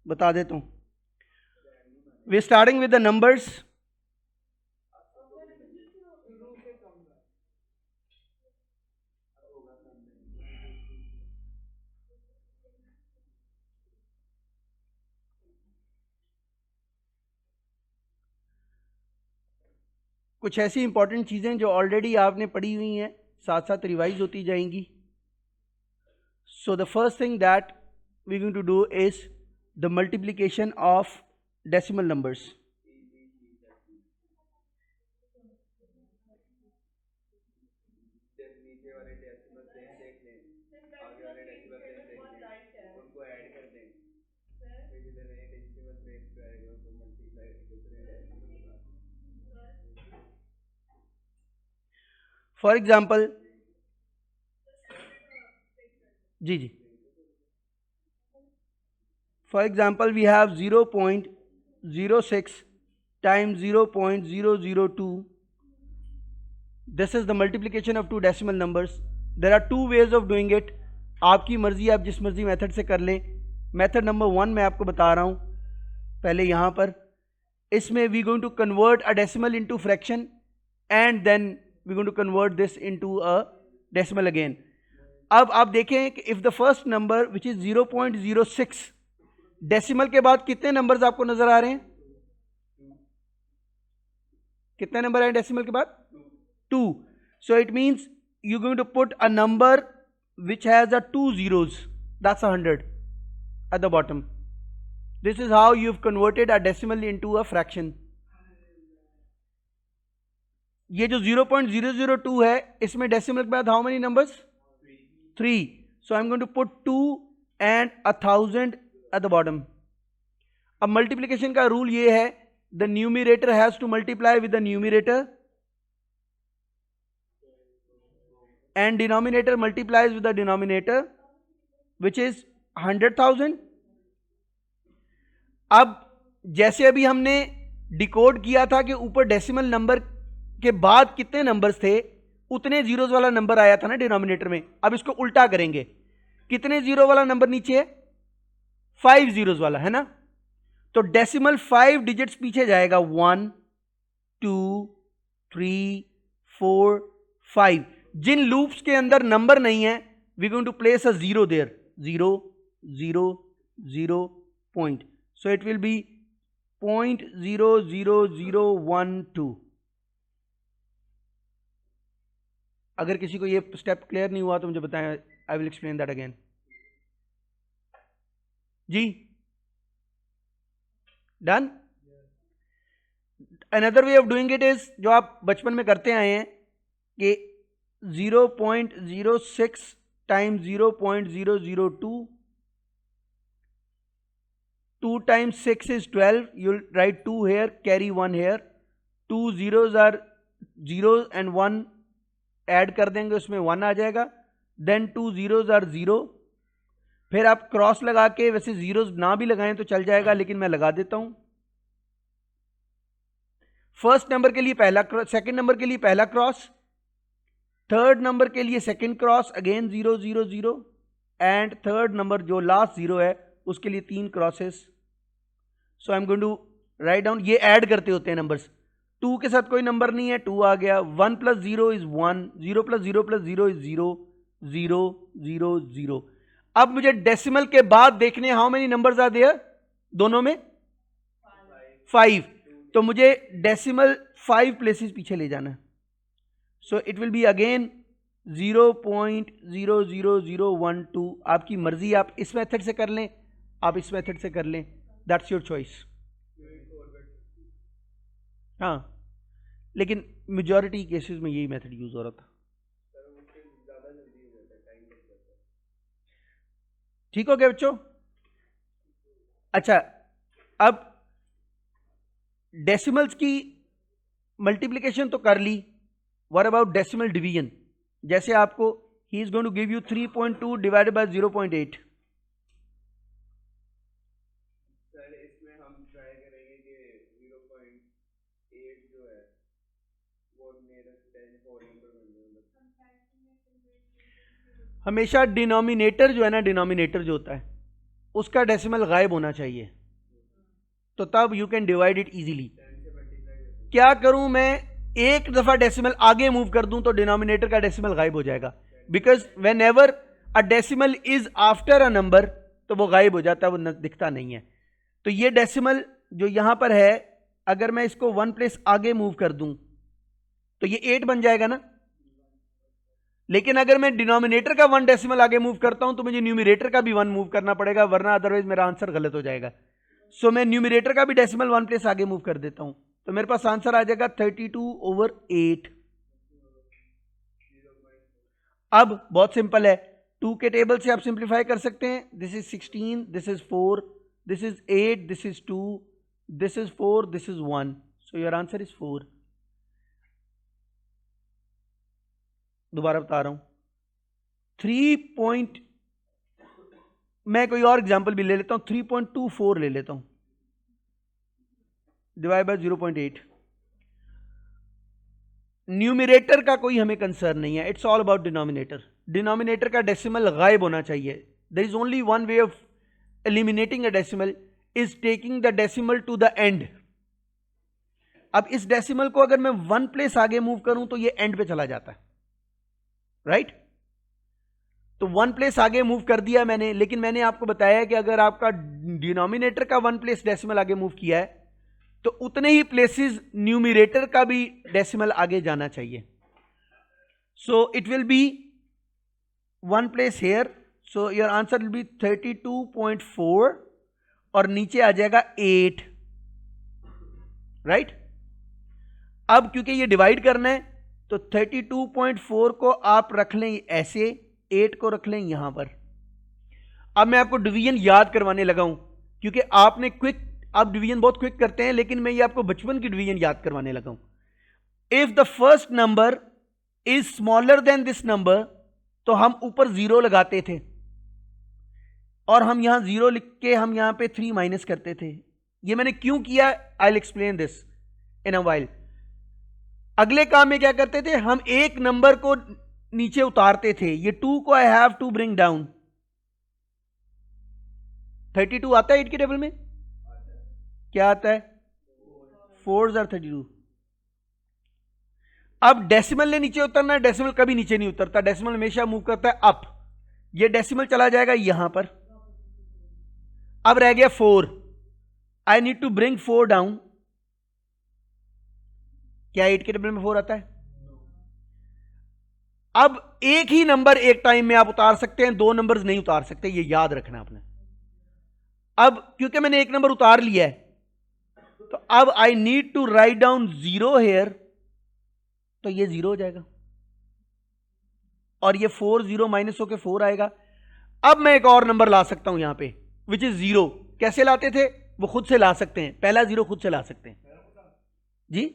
बता देता हूं. We starting with the numbers. कुछ ऐसी इंपॉर्टेंट चीजें जो ऑलरेडी आपने पढ़ी हुई हैं, साथ साथ रिवाइज होती जाएंगी. So the first thing that we going to do is the multiplication of decimal numbers. For example, जी जी, for example we have 0.06 times 0.002. This is the multiplication of two decimal numbers. There are two ways of doing it. आपकी मर्जी, आप जिस मर्जी method से कर लें. मेथड नंबर 1 मैं आपको बता रहा हूं. पहले यहां पर इसमें we going to convert a decimal into fraction and then we going to convert this into a decimal again. अब आप देखें कि if the first number which is 0.06, decimal के बाद कितने नंबर्स आपको नजर आ रहे हैं? कितने नंबर हैं डेसिमल के बाद? 2. So it means you're going to put a number which has a 2 zeros. That's 100 at the bottom. This is how you've converted a decimal into a fraction. ये जो 0.002 है, इसमें डेसिमल के बाद how many numbers? 3. So I'm going to put 2 and 1000 at the bottom. अब multiplication का rule ये है, the numerator has to multiply with the numerator and denominator multiplies with the denominator which is 100,000. अब जैसे अभी हमने डिकोड किया था कि ऊपर डेसिमल नंबर के बाद कितने नंबर्स थे, उतने जीरोस वाला नंबर आया था ना डिनोमिनेटर में. अब इसको उल्टा करेंगे. कितने जीरो वाला नंबर नीचे है? 5 जीरोस वाला है ना. तो डेसिमल 5 डिजिट्स पीछे जाएगा. 1 2 3 4 5. जिन लूप्स के अंदर नंबर नहीं है, we going to place a zero there. 0 0 0 point. So it will be 0.00012. अगर किसी को ये स्टेप क्लियर नहीं हुआ तो मुझे बताएं. I will explain that again. जी, done. Another way of doing it is, जो आप बचपन में करते आए हैं, कि 0.06 times 0.002. 2 times 6 is 12. You'll write 2 here, carry 1 here. 2 zeros are zeros and 1 add कर देंगे, उसमें 1 आ जाएगा. Then 2 zeros are 0. फिर आप क्रॉस लगा के, वैसे जीरोस ना भी लगाएं तो चल जाएगा, लेकिन मैं लगा देता हूं. फर्स्ट नंबर के लिए पहला क्रॉस, सेकंड नंबर के लिए पहला क्रॉस, थर्ड नंबर के लिए second cross, again 0 0 0, and third number जो लास्ट जीरो है उसके लिए 3 crosses. So I am going to write down. ये ऐड करते होते हैं नंबर्स. 2 के साथ कोई नंबर नहीं है, 2 आ गया. 1 + 0 इज 1. 0 + 0 + 0 इज 0. 0 0 0. अब मुझे डेसिमल के बाद देखने how many numbers are there. दोनों में 5. तो मुझे डेसिमल 5 प्लेसेस पीछे ले जाना है. सो इट विल बी अगेन 0.00012. आपकी मर्जी, आप इस मेथड से कर लें, आप इस मेथड से कर लें. That's your choice. हाँ, लेकिन मेजॉरिटी केसेस में यही मेथड यूज हो रहा था. ठीक हो गया बच्चों? अच्छा, अब डेसिमल्स की मल्टीप्लिकेशन तो कर ली. What about decimal division? जैसे आपको he is going to give you 3.2 divided by 0.8. इसमें हम ट्राई करेंगे कि 0.8 जो है वो नियरेस्ट 10 होल नंबर बन जाए. हमेशा डिनोमिनेटर जो है ना, डिनोमिनेटर जो होता है, उसका डेसिमल गायब होना चाहिए, तो तब you can divide it easily. क्या करूं मैं, एक दफा डेसिमल आगे मूव कर दूं तो डिनोमिनेटर का डेसिमल गायब हो जाएगा, because when ever a decimal is after a number तो वो गायब हो जाता है, वो दिखता नहीं है। तो ये डेसिमल जो यहां पर है, अगर मैं इसको 1 प्लेस आगे मूव कर दूं तो ये 8 बन जाएगा ना, लेकिन अगर मैं डिनोमिनेटर का 1 डेसिमल आगे मूव करता हूं तो मुझे न्यूमरेटर का भी 1 मूव करना पड़ेगा, वरना अदरवाइज मेरा आंसर गलत हो जाएगा। सो मैं न्यूमरेटर का भी डेसिमल 1 प्लेस आगे मूव कर देता हूं, तो मेरे पास आंसर आ जाएगा 32/8। अब बहुत सिंपल है, 2 के टेबल से आप सिंप्लीफाई कर सकते हैं। This is 16, this is 4, this is 8, this is 2, this is 4, this is 1, so your answer is 4। दोबारा बता रहा हूं, 3 मैं कोई और एग्जांपल भी ले लेता हूं, 3.24 ले लेता हूं, डिवाइड बाय 0.8। न्यूमरेटर का कोई हमें कंसर्न नहीं है, it's all about denominator. Denominator का डेसिमल गायब होना चाहिए। There is only one way of eliminating a decimal, is taking the decimal to the end. अब इस डेसिमल को अगर मैं 1 प्लेस आगे मूव करूं तो ये एंड पे चला जाता है, राइट? तो 1 प्लेस आगे मूव कर दिया मैंने, लेकिन मैंने आपको बताया कि अगर आपका डिनोमिनेटर का 1 प्लेस डेसिमल आगे मूव किया है तो उतने ही प्लेसेस न्यूमरेटर का भी डेसिमल आगे जाना चाहिए। So it will be 1 place here, so your answer will be 32.4 और नीचे आ जाएगा 8, राइट? अब क्योंकि ये डिवाइड करना है तो 32.4 को आप रख लें ऐसे, 8 को रख लें यहां पर। अब मैं आपको डिवीजन याद करवाने लगा हूं, क्योंकि आपने क्विक, आप डिवीजन बहुत क्विक करते हैं, लेकिन मैं ये आपको बचपन की डिवीजन याद करवाने लगा हूं। If the first number is smaller then this number तो हम ऊपर 0 लगाते थे, और हम यहां 0 लिख के हम यहां पे 3 माइनस करते थे। ये मैंने क्यों किया, आई will explain this in a while. अगले काम में क्या करते थे, हम एक नंबर को नीचे उतारते थे, ये 2 को I have to bring down. 32 आता है 8 के टेबल में, क्या आता है? 4s are 32। अब डेसिमल ने नीचे उतरना है, डेसिमल कभी नीचे नहीं उतरता, डेसिमल हमेशा मूव करता है अप। ये डेसिमल चला जाएगा यहां पर। अब रह गया 4, I need to bring 4 down. क्या 8 के टेबल में 4 आता है? अब एक ही नंबर एक टाइम में आप उतार सकते हैं, 2 नंबर्स नहीं उतार सकते, ये याद रखना आपने। अब क्योंकि मैंने एक नंबर उतार लिया है तो अब I need to write down 0 here, तो ये 0 हो जाएगा, और ये 4 0 माइनस होकर 4 आएगा। अब मैं एक और नंबर ला सकता हूं यहां पे, विच इज 0। कैसे लाते थे? वो खुद से ला सकते हैं, पहला 0 खुद से ला सकते हैं जी,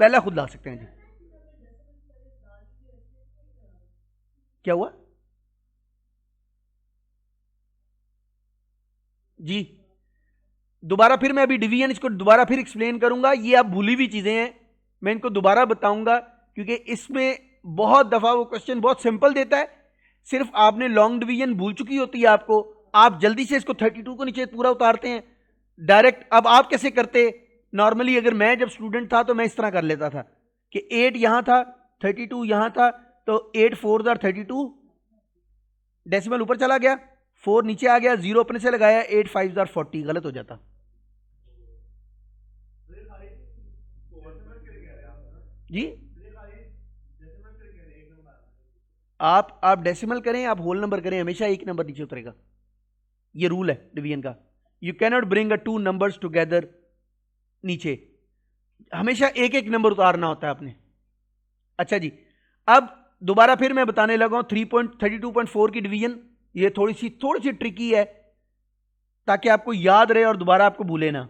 पहला खुद ला सकते हैं जी। क्या हुआ जी? दोबारा फिर मैं अभी डिवीजन इसको दोबारा फिर एक्सप्लेन करूंगा, ये आप भूली हुई चीजें हैं, मैं इनको दोबारा बताऊंगा, क्योंकि इसमें बहुत दफा वो क्वेश्चन बहुत सिंपल देता है, सिर्फ आपने लॉन्ग डिवीजन भूल चुकी होती है आपको, आप जल्दी से इसको 32 को नीचे पूरा उतारते हैं डायरेक्ट। अब आप कैसे करते? नॉर्मली अगर मैं जब स्टूडेंट था तो मैं इस तरह कर लेता था कि 8 यहां था, 32 यहां था, तो 8 4s are 32, डेसिमल ऊपर चला गया, 4 नीचे आ गया, 0 अपने से लगाया, 8 5s are 40, गलत हो जाता जी। आप डेसिमल करें, आप होल नंबर करें, हमेशा एक नंबर नीचे उतरेगा, ये रूल है डिवीजन का। You cannot bring a 2 numbers together नीचे, हमेशा एक एक नंबर उतारना होता है आपने। अच्छा जी, अब दोबारा फिर मैं बताने लगा हूं 32.4 की डिवीजन। ये थोड़ी सी ट्रिकी है, ताकि आपको याद रहे और दोबारा आपको भूले ना।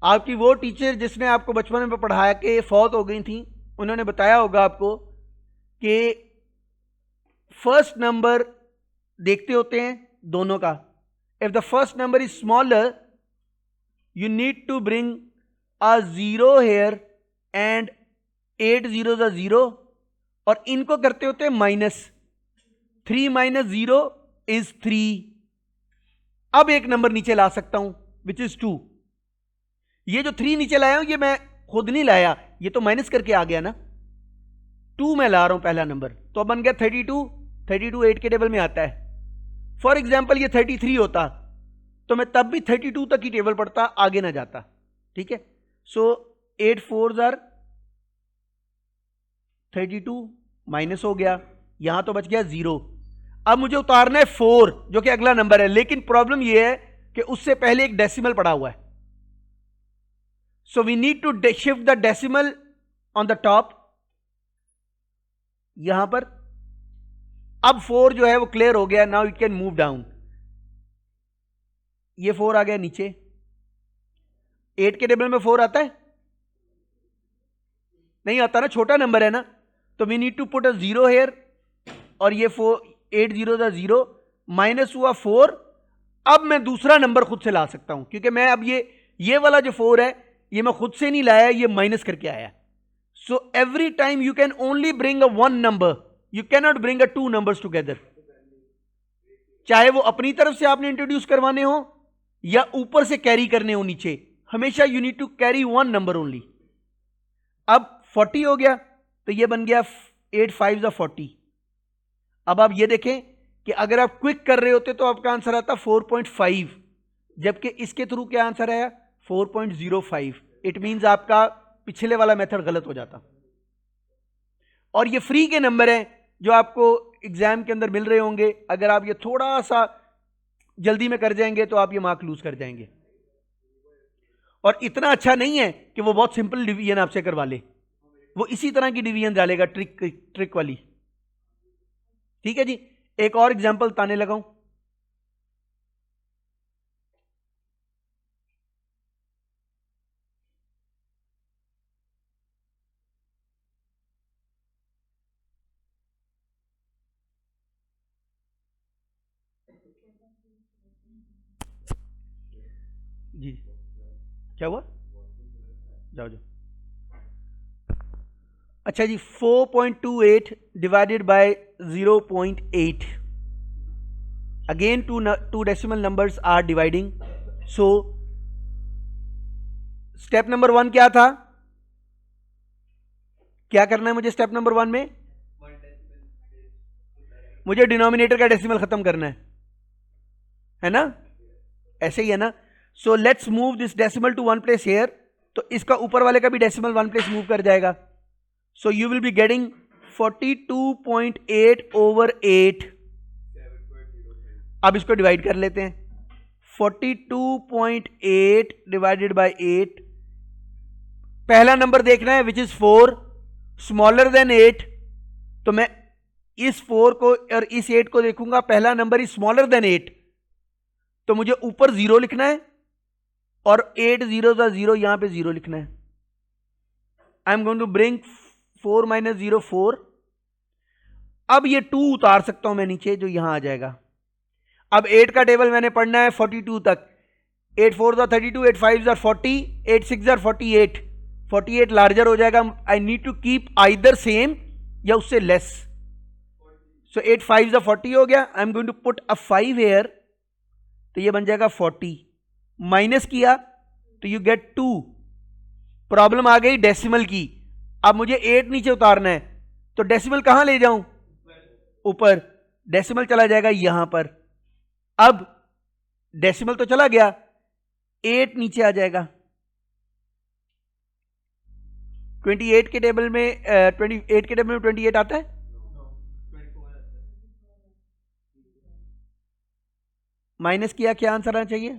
आपकी वो टीचर जिसने आपको बचपन में पढ़ाया के फौत हो गई थी, उन्होंने बताया होगा आपको कि फर्स्ट नंबर देखते होते हैं दोनों का, if the first number is smaller you need to bring a 0 here and 8 zeros are 0 और इनको करते होते हैं माइनस 3 minus 0 is 3। अब एक नंबर नीचे ला सकता हूं विच इज 2। ये जो 3 नीचे लाया हूं ये मैं खुद नहीं लाया, ये तो माइनस करके आ गया ना, 2 मैं ला रहा हूं पहला नंबर, तो बन गया 32। 32 8 के टेबल में आता है। फॉर एग्जाम्पल ये 33 होता तो मैं तब भी 32 तक ही टेबल पढ़ता, आगे ना जाता। ठीक है, सो 8 4s are 32 माइनस हो गया, यहां तो बच गया 0। अब मुझे उतारना है 4 जो कि अगला नंबर है, लेकिन प्रॉब्लम यह है कि उससे पहले एक डेसिमल पड़ा हुआ है, so we need to shift the decimal on the top यहां पर। अब 4 जो है वो क्लियर हो गया, now it can move down. ये 4 आ गया नीचे, 8 के टेबल में 4 आता है? नहीं आता ना, छोटा नंबर है ना, तो we need to put a 0 here, और ये 8 0 0 माइनस हुआ 4। अब मैं दूसरा नंबर खुद से ला सकता हूं, क्योंकि मैं अब ये वाला जो 4 है ये मैं खुद से नहीं लाया, ये माइनस करके आया। So every time you can only bring a 1 number, you can not bring a 2 numbers together. चाहे वो अपनी तरफ से आपने इंट्रोड्यूस करवाने हो या ऊपर से कैरी करने हो नीचे, हमेशा you need to carry 1 number only. अब 40 हो गया, तो ये बन गया 8 5s are 40। अब आप ये देखें कि अगर आप क्विक कर रहे होते तो आपका आंसर आता 4.5, जबकि इसके थ्रू क्या आंसर आया 4.05। इट मींस आपका पिछले वाला मेथड गलत हो जाता। और ये फ्री के नंबर हैं जो आपको एग्जाम के अंदर मिल रहे होंगे, अगर आप ये थोड़ा सा जल्दी में कर जाएंगे तो आप ये मार्क लूज कर जाएंगे। और इतना अच्छा नहीं है कि वो बहुत सिंपल डिवीजन आपसे करवा ले, वो इसी तरह की डिवीजन डालेगा, ट्रिक वाली। ठीक है जी, एक और एग्जांपल बताने लगा हूं। जी क्या हुआ, जाओ जाओ। अच्छा जी, 4.28 divided by 0.8। Again two decimal numbers are dividing। so step number 1 क्या था, क्या करना है मुझे स्टेप नंबर 1 में? मुझे डिनोमिनेटर का डेसिमल खत्म करना है ना, ऐसे ही है ना। So let's move this decimal to 1 place here, तो इसका ऊपर वाले का भी डेसिमल 1 प्लेस मूव कर जाएगा। So you will be getting 42.8 over 8। अब इसको डिवाइड कर लेते हैं, 42.8 डिवाइडेड बाय 8। पहला नंबर देखना है विच इज 4 स्मॉलर देन 8, तो मैं इस 4 को और इस 8 को देखूंगा, पहला नंबर इज स्मॉलर देन 8, तो मुझे ऊपर 0 लिखना है और 8 zeros are 0, यहां पे 0 लिखना है। I am going to bring 4 minus 0 4। अब ये 2 उतार सकता हूं मैं नीचे, जो यहां आ जाएगा। अब 8 का टेबल मैंने पढ़ना है 42 तक। 8 4s are 32, 8 5s are 40, 8 6s are 48। 48 larger हो जाएगा, I need to keep either same या उससे लेस। सो 8 5s are 40 हो गया, I am going to put a 5 here, तो ये बन जाएगा 40। माइनस किया तो यू गेट 2। प्रॉब्लम आ गई डेसिमल की, अब मुझे 8 नीचे उतारना है, तो डेसिमल कहां ले जाऊं? ऊपर। डेसिमल चला जाएगा यहां पर। अब डेसिमल तो चला गया, 8 नीचे आ जाएगा। 28 के टेबल में 28 के टेबल में 28 आता है? माइनस किया, क्या आंसर आना चाहिए?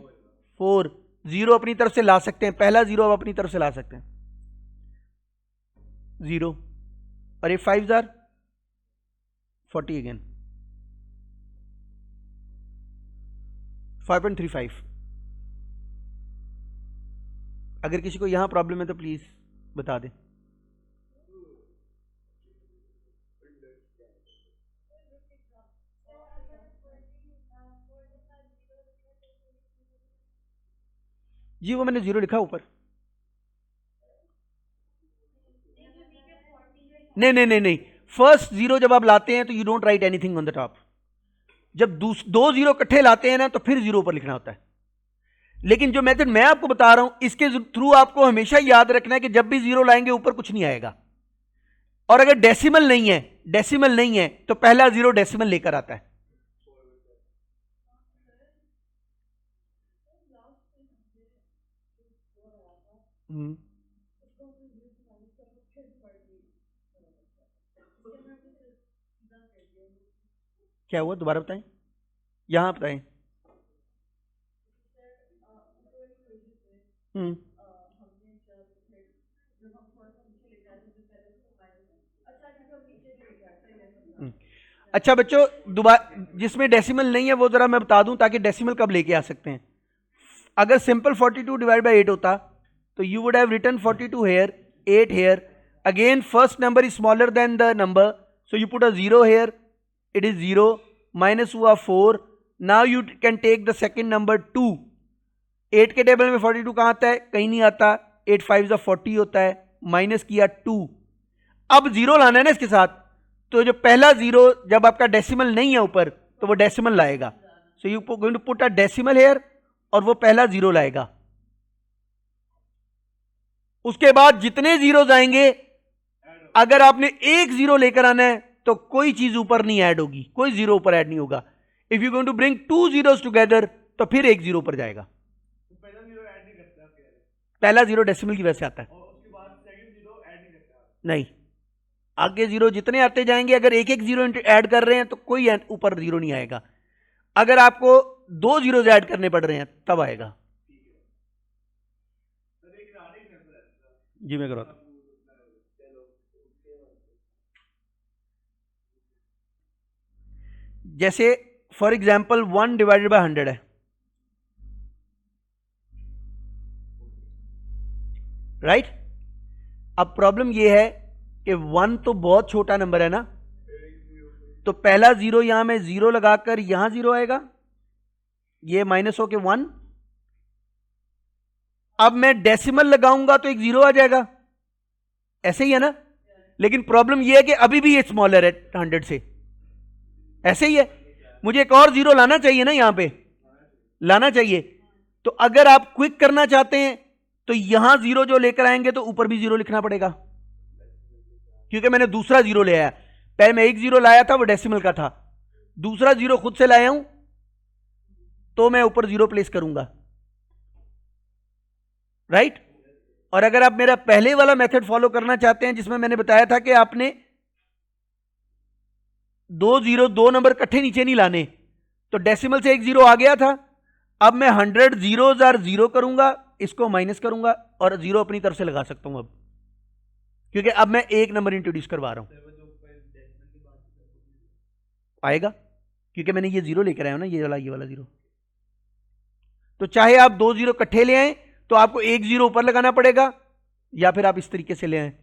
4। 0 अपनी तरफ से ला सकते हैं, पहला 0 अब अपनी तरफ से ला सकते हैं, 0। और 8 5s are 40 अगेन, 5.35। अगर किसी को यहां प्रॉब्लम है तो प्लीज बता दें। जी वो मैंने 0 लिखा ऊपर। नहीं नहीं नहीं नहीं, फर्स्ट 0 जब आप लाते हैं तो you don't write anything on the top. जब दो 0 इकट्ठे लाते हैं ना तो फिर 0 ऊपर लिखना होता है। लेकिन जो मेथड मैं आपको बता रहा हूं इसके थ्रू आपको हमेशा याद रखना है कि जब भी 0 लाएंगे ऊपर कुछ नहीं आएगा। और अगर डेसिमल नहीं है तो पहला 0 डेसिमल लेकर आता है। क्या हुआ दोबारा बताएं, यहां बताएं। हम्म अच्छा बच्चों, दोबारा जिसमें डेसिमल नहीं है वो जरा मैं बता दूं ताकि डेसिमल कब लेके आ सकते हैं। अगर सिंपल 42 डिवाइड बाई 8 होता तो you would have written 42 here, 8 here. Again first number is smaller than the number, so you put a 0 here, it is 0, minus हुआ 4। Now you can take the second number 2। 8 के table में 42 कहां आता है, कहीं नहीं आता। 8 5 40 होता है, माइनस किया 2। अब 0 लाना है ना इसके साथ, तो जो पहला 0 जब आपका डेसिमल नहीं है ऊपर तो वो डेसिमल लाएगा। So you going to put a decimal here और वो पहला 0 लाएगा। उसके बाद जितने 0 आएंगे, अगर आपने एक 0 लेकर आना है तो कोई चीज ऊपर नहीं ऐड होगी, कोई 0 ऊपर ऐड नहीं होगा। If you going to bring 2 zeros together तो फिर एक 0 ऊपर जाएगा। पहला 0 डेसिमल की वजह से आता है, नहीं आगे 0 जितने आते जाएंगे, अगर एक एक 0 ऐड कर रहे हैं तो कोई ऊपर 0 नहीं आएगा। अगर आपको 2 zeros ऐड करने पड़ रहे हैं तब आएगा। जी मैं करवाता हूं। जैसे फॉर एग्जाम्पल 1 डिवाइडेड बाय 100 है, राइट? अब प्रॉब्लम यह है कि 1 तो बहुत छोटा नंबर है ना, तो पहला 0 यहां मैं 0 लगाकर यहां 0 आएगा, ये माइनस होके 1। अब मैं डेसिमल लगाऊंगा तो एक 0 आ जाएगा, ऐसे ही है ना। लेकिन प्रॉब्लम यह है कि अभी भी ये स्मॉलर है 100 से, ऐसे ही है। मुझे एक और 0 लाना चाहिए ना, यहां पे लाना चाहिए। तो अगर आप क्विक करना चाहते हैं तो यहां 0 जो लेकर आएंगे तो ऊपर भी 0 लिखना पड़ेगा, क्योंकि मैंने दूसरा 0 ले आया। पहले मैं एक 0 लाया था वो डेसिमल का था, दूसरा 0 खुद से लाया हूं तो मैं ऊपर 0 प्लेस करूंगा, राइट? और अगर आप मेरा पहले वाला मेथड फॉलो करना चाहते हैं जिसमें मैंने बताया था कि आपने 2 नंबर इकट्ठे नीचे नहीं लाने, तो डेसिमल से एक 0 आ गया था। अब मैं 100 zeros और 0 करूंगा, इसको माइनस करूंगा और 0 अपनी तरफ से लगा सकता हूं अब, क्योंकि अब मैं एक नंबर इंट्रोड्यूस करवा रहा हूं। आएगा क्योंकि मैंने ये 0 लेकर आया हूं ना, ये वाला 0। तो चाहे आप 2 0 इकट्ठे ले आए तो आपको एक 0 ऊपर लगाना पड़ेगा, या फिर आप इस तरीके से ले आए।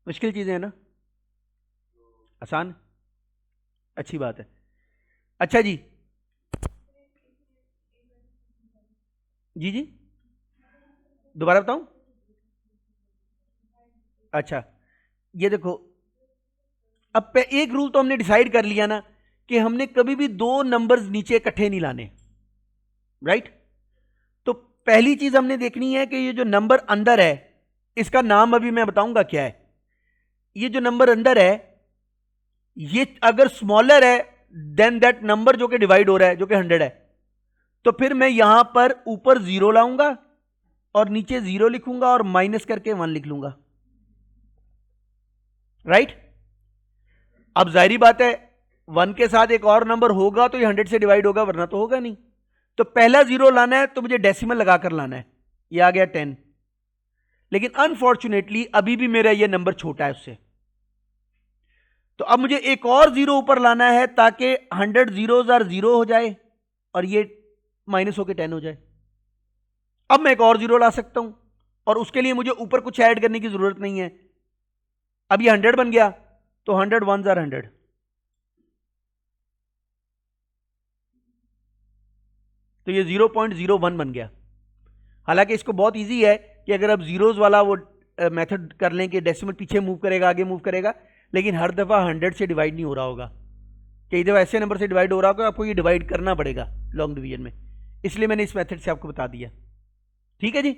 मुश्किल चीजें है ना, आसान, अच्छी बात है। अच्छा जी जी जी दोबारा बताऊं। अच्छा ये देखो, अब एक रूल तो हमने डिसाइड कर लिया ना कि हमने कभी भी 2 नंबर्स नीचे इकट्ठे नहीं लाने, राइट? तो पहली चीज हमने देखनी है कि ये जो नंबर अंदर है इसका नाम अभी मैं बताऊंगा क्या है। ये जो नंबर अंदर है ये अगर स्मॉलर है देन दैट नंबर जो कि डिवाइड हो रहा है, जो कि 100 है, तो फिर मैं यहां पर ऊपर 0 लाऊंगा और नीचे 0 लिखूंगा और माइनस करके 1 लिख लूंगा, राइट? अब जाहिर बात है 1 के साथ एक और नंबर होगा तो ये 100 से डिवाइड होगा, वरना तो होगा नहीं। तो पहला 0 लाना है तो मुझे डेसिमल लगाकर लाना है, ये आ गया 10। लेकिन अनफॉर्चुनेटली अभी भी मेरा ये नंबर छोटा है उससे, तो अब मुझे एक और 0 ऊपर लाना है ताकि 100 zeros और 0 हो जाए और ये माइनस होकर 10 हो जाए। अब मैं एक और 0 ला सकता हूं और उसके लिए मुझे ऊपर कुछ ऐड करने की जरूरत नहीं है। अब ये 100 बन गया तो 100 1s are 100, तो ये 0.01 बन गया। हालांकि इसको बहुत इजी है कि अगर आप जीरोज वाला वो मेथड कर लें कि डेसिमल पीछे मूव करेगा, आगे मूव करेगा, लेकिन हर दफ़ा 100 से डिवाइड नहीं हो रहा होगा, कई दफ़ा ऐसे नंबर से डिवाइड हो रहा होगा, आपको ये डिवाइड करना पड़ेगा लॉन्ग डिवीजन में, इसलिए मैंने इस मेथड से आपको बता दिया। ठीक है जी,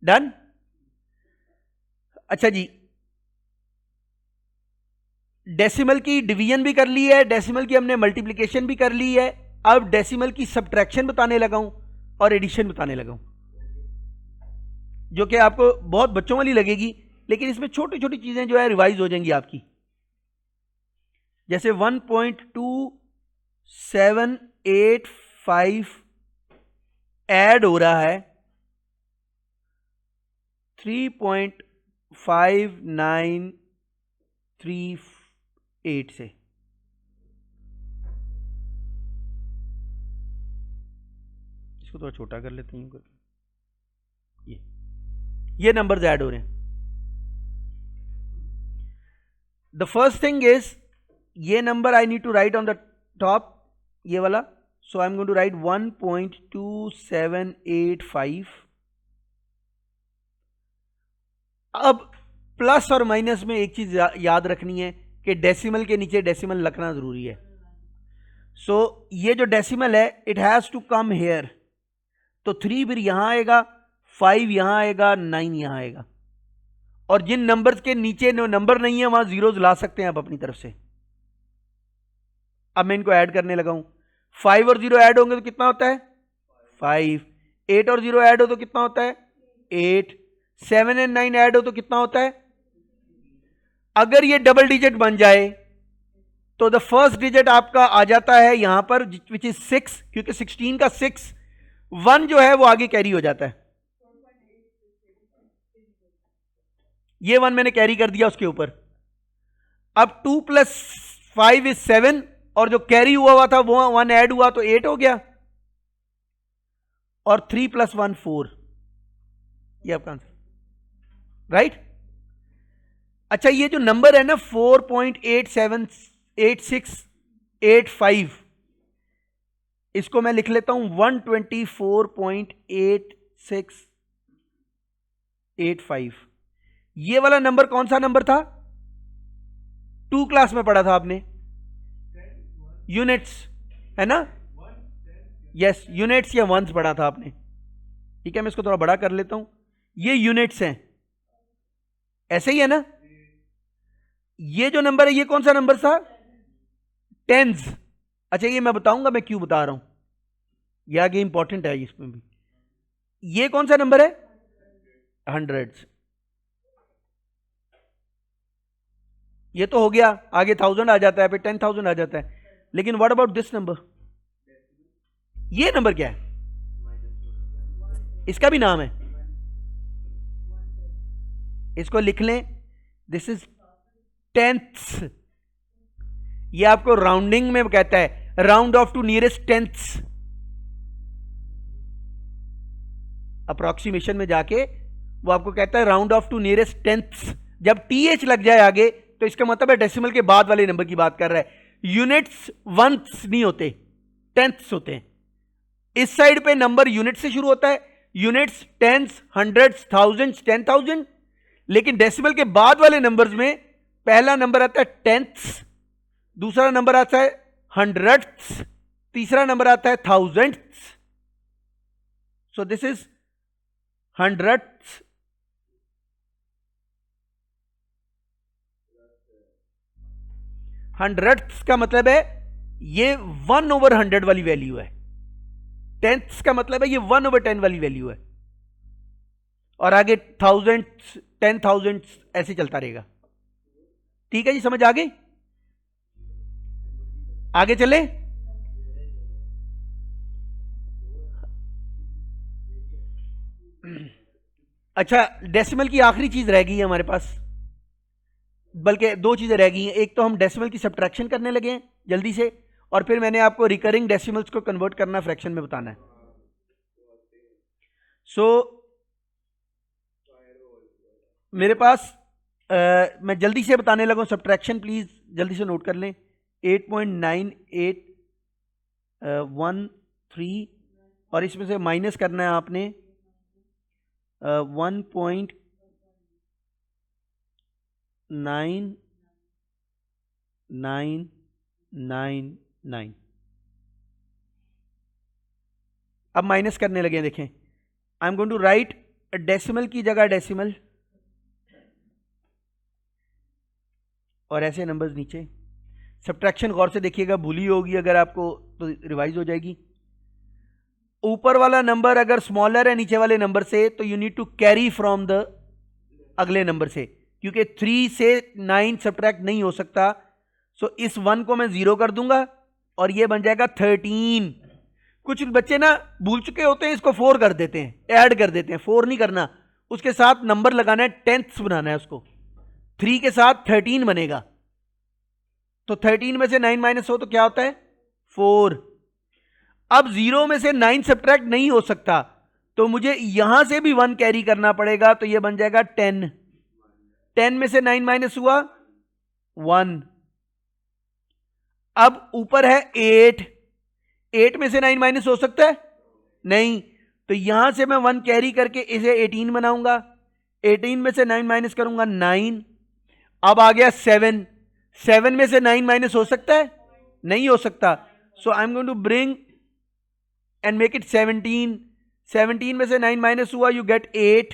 डन। अच्छा जी, डेसिमल की डिवीजन भी कर ली है, डेसिमल की हमने मल्टीप्लिकेशन भी कर ली है, अब डेसिमल की सब्ट्रैक्शन बताने लगा हूं और एडिशन बताने लगा हूं, जो कि आपको बहुत बच्चों वाली लगेगी, लेकिन इसमें छोटी छोटी चीजें जो है रिवाइज हो जाएंगी आपकी। जैसे 1.2785 ऐड हो रहा है 3.5938 से। इसको थोड़ा छोटा कर लेते हैं, ये नंबर्स ऐड हो रहे हैं। द फर्स्ट थिंग इज, ये number I need to write on the top, ये वाला, so I am going to write 1.2785। अब प्लस और माइनस में एक चीज याद रखनी है कि डेसिमल के नीचे डेसिमल लिखना जरूरी है। सो ये जो डेसिमल है it has to come here, तो 3 फिर यहां आएगा, 5 यहां आएगा, 9 यहां आएगा, और जिन नंबर्स के नीचे नंबर नहीं है वहां जीरोज ला सकते हैं आप अपनी तरफ से। अब मैं इनको ऐड करने लगा हूं, 5 और 0 ऐड होंगे तो कितना होता है 5, 8 और 0 ऐड हो तो कितना होता है 8, 7 और 9 ऐड हो तो कितना होता है। अगर ये डबल डिजिट बन जाए तो द फर्स्ट डिजिट आपका आ जाता है यहां पर विच इज 6, क्योंकि 16 का 6, 1 जो है वो आगे कैरी हो जाता है, ये 1 मैंने कैरी कर दिया उसके ऊपर। अब 2 + 5 = 7, और जो कैरी हुआ था वो 1 ऐड हुआ तो 8 हो गया, और 3 + 1 4, ये आपका आंसर, राइट। अच्छा, ये जो नंबर है ना 4.878685, इसको मैं लिख लेता हूं 124.8685। ये वाला नंबर कौन सा नंबर था, 2 क्लास में पढ़ा था आपने, यूनिट्स, है ना, यस, यूनिट्स या वंस पढ़ा था आपने। ठीक है, मैं इसको थोड़ा बड़ा कर लेता हूं, ये यूनिट्स हैं, ऐसे ही है ना। ये जो नंबर है ये कौन सा नंबर था, टेंस। अच्छा, ये मैं बताऊंगा मैं क्यों बता रहा हूं, ये आगे इंपॉर्टेंट है इसमें भी। ये कौन सा नंबर है, हंड्रेड्स, ये तो हो गया, आगे 1000 आ जाता है, फिर 10,000 आ जाता है, लेकिन व्हाट अबाउट दिस नंबर, ये नंबर क्या है, इसका भी नाम है, इसको लिख लें, दिस इज टेंथ्स। ये आपको राउंडिंग में कहता है round off to nearest tenths, approximation में जाके वो आपको कहता है round off to nearest tenths. जब टीएच लग जाए आगे तो इसका मतलब है डेसिमल के बाद वाले नंबर की बात कर रहा है। यूनिट्स वंस नहीं होते, टेंथ्स होते हैं। इस साइड पे नंबर यूनिट से शुरू होता है, यूनिट्स, टेंस, हंड्रेड्स, थाउजेंड्स, 10,000, लेकिन डेसिमल के बाद वाले नंबर्स में पहला नंबर आता है टेंथ्स, दूसरा नंबर आता है हंड्रेड्स, तीसरा नंबर आता है thousands. So this is hundreds, hundreds का मतलब है ये 1/100 वाली वैल्यू है, टेंथ्स का मतलब है ये 1/10 वाली वैल्यू है, और आगे थाउजेंड्स, 10,000 ऐसे चलता रहेगा। ठीक है जी, समझ आ गई, आगे चले। अच्छा, डेसिमल की आखिरी चीज रह गई है हमारे पास, बल्कि 2 चीजें रह गई हैं। एक तो हम डेसिमल की सब्ट्रैक्शन करने लगे हैं जल्दी से, और फिर मैंने आपको रिकरिंग डेसिमल्स को कन्वर्ट करना फ्रैक्शन में बताना है। सो मेरे पास मैं जल्दी से बताने लगा सब्ट्रैक्शन, प्लीज जल्दी से नोट कर लें। 8.9813 और इसमें से माइनस करना है आपने 1.9999। अब माइनस करने लगे, देखें, I am going to write decimal की जगह डेसिमल और ऐसे नंबर्स नीचे। सब्ट्रैक्शन गौर से देखिएगा, भूली होगी अगर आपको तो रिवाइज हो जाएगी। ऊपर वाला नंबर अगर स्मॉलर है नीचे वाले नंबर से तो you need to carry from the अगले नंबर से, क्योंकि 3 से 9 सब्ट्रैक्ट नहीं हो सकता। सो इस 1 को मैं 0 कर दूंगा और ये बन जाएगा 13। कुछ बच्चे ना भूल चुके होते हैं, इसको 4 कर देते हैं, ऐड कर देते हैं। 4 नहीं करना, उसके साथ नंबर लगाना है, 10th बनाना है उसको। 3 के साथ 13 बनेगा, तो 13 में से 9 माइनस हो तो क्या होता है 4। अब 0 में से 9 सब्ट्रैक्ट नहीं हो सकता, तो मुझे यहां से भी 1 कैरी करना पड़ेगा, तो यह बन जाएगा 10। 10 में से 9 माइनस हुआ 1। अब ऊपर है 8, 8 में से 9 माइनस हो सकता है नहीं, तो यहां से मैं 1 कैरी करके इसे 18 बनाऊंगा। 18 में से 9 माइनस करूंगा 9। अब आ गया 7, 7 में से 9 माइनस हो सकता है नहीं हो सकता। So I am going to bring and make it 17। 17 में से 9 माइनस हुआ, यू गेट 8,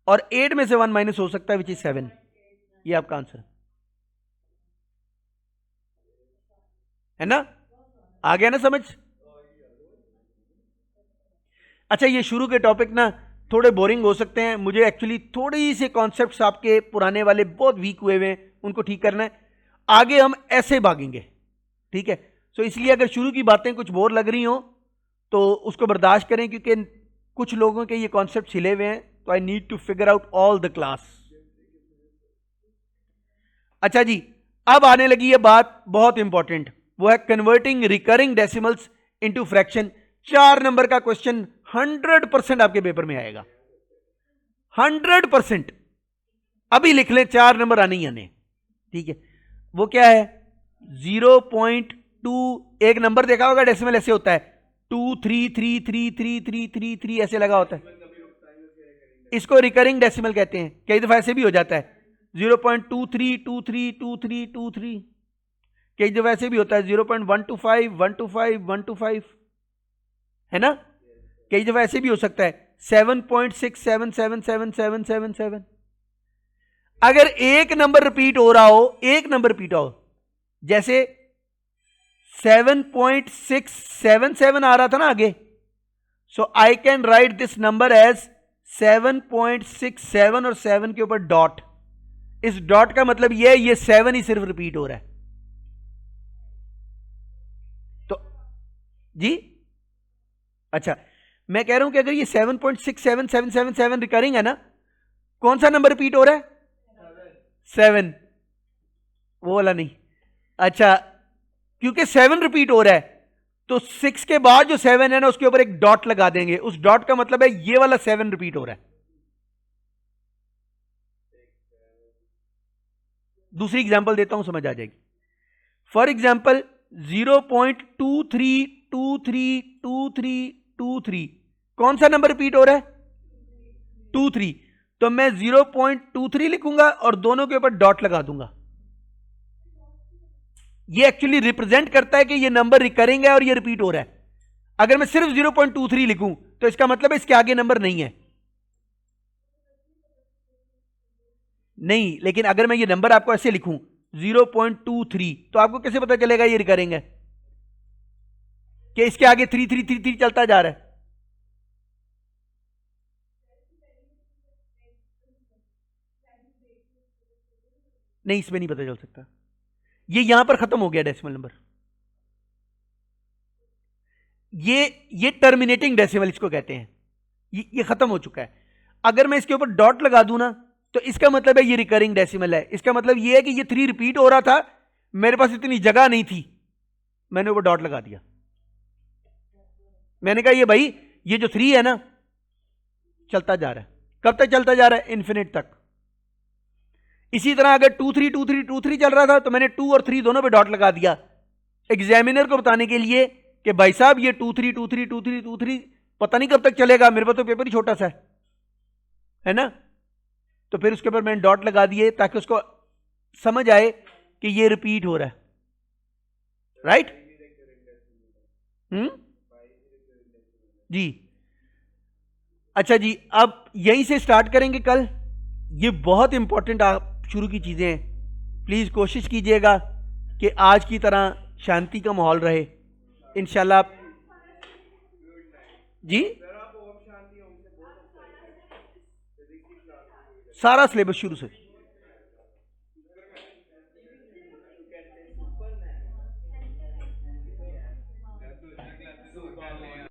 और 8 में से 1 माइनस हो सकता है विच इज 7। ये आपका आंसर है ना, आ गया ना समझ। अच्छा, ये शुरू के टॉपिक ना थोड़े बोरिंग हो सकते हैं, मुझे एक्चुअली थोड़ी से कॉन्सेप्ट्स आपके पुराने वाले बहुत वीक हुए हुए हैं, उनको ठीक करना है। आगे हम ऐसे भागेंगे, ठीक है। सो इसलिए अगर शुरू की बातें कुछ बोर लग रही हो तो उसको बर्दाश्त करें, क्योंकि कुछ लोगों के ये कॉन्सेप्ट हिले हुए हैं, तो I need to figure out all the class. अच्छा जी, अब आने लगी ये बात बहुत इंपॉर्टेंट, वो है converting recurring decimals into fraction. 4 number का क्वेश्चन 100% आपके पेपर में आएगा, 100%। अभी लिख लें, 4 नंबर आने ही आने, ठीक है। वो क्या है 0.2, एक नंबर देखा होगा डेसिमल ऐसे होता है 233333333 ऐसे लगा होता है, इसको रिकरिंग डेसिमल कहते हैं। कई दफा ऐसे भी हो जाता है 0.23232323, कई दफा ऐसे भी होता है 0.125 है ना, कई दफा ऐसे भी हो सकता है 7.67777777। अगर एक नंबर रिपीट हो रहा हो, एक नंबर रिपीट हो, जैसे 7.677 आ रहा था ना आगे, so I can write this number as 7.67 और 7 के ऊपर डॉट। इस डॉट का मतलब यह है ये 7 ही सिर्फ रिपीट हो रहा है। तो जी अच्छा, मैं कह रहा हूं कि अगर ये 7.67777 रिकरिंग है ना, कौन सा नंबर रिपीट हो रहा है 7, वो वाला नहीं। अच्छा, क्योंकि 7 रिपीट हो रहा है तो 6 के बाद जो 7 है ना उसके ऊपर एक डॉट लगा देंगे, उस डॉट का मतलब है ये वाला 7 रिपीट हो रहा है। दूसरी एग्जांपल देता हूं, समझ आ जाएगी। फॉर एग्जांपल 0.23232323, कौन सा नंबर रिपीट हो रहा है 23, तो मैं 0.23 लिखूंगा और दोनों के ऊपर डॉट लगा दूंगा। ये एक्चुअली रिप्रेजेंट करता है कि ये नंबर रिकरिंग है और ये रिपीट हो रहा है। अगर मैं सिर्फ 0.23 लिखूं तो इसका मतलब है इसके आगे नंबर नहीं है, नहीं। लेकिन अगर मैं ये नंबर आपको ऐसे लिखूं 0.23, तो आपको कैसे पता चलेगा ये रिकरिंग है, कि इसके आगे 3333 चलता जा रहा है। नहीं, इसमें नहीं पता चल सकता, ये यहां पर खत्म हो गया डेसिमल नंबर, ये टर्मिनेटिंग डेसिमल इसको कहते हैं, ये खत्म हो चुका है। अगर मैं इसके ऊपर डॉट लगा दूं ना तो इसका मतलब है ये रिकरिंग डेसिमल है। इसका मतलब ये है कि ये 3 रिपीट हो रहा था, मेरे पास इतनी जगह नहीं थी, मैंने ऊपर डॉट लगा दिया। मैंने कहा ये भाई ये जो 3 है ना चलता जा रहा है, कब तक चलता जा रहा है इन्फिनिट तक। इसी तरह अगर 232323 चल रहा था तो मैंने 2 और 3 दोनों पे डॉट लगा दिया, एग्जामिनर को बताने के लिए कि भाई साहब ये 23232323 पता नहीं कब तक चलेगा, मेरे पास तो पेपर ही छोटा सा है ना। तो फिर उसके ऊपर मैंने डॉट लगा दिए ताकि उसको समझ आए कि ये रिपीट हो रहा है, राइट। जी अच्छा जी, अब यहीं से स्टार्ट करेंगे कल। ये बहुत इंपॉर्टेंट आप शुरू की चीजें हैं, प्लीज कोशिश कीजिएगा कि आज की तरह शांति का माहौल रहे इंशाल्लाह। जी सारा सिलेबस शुरू से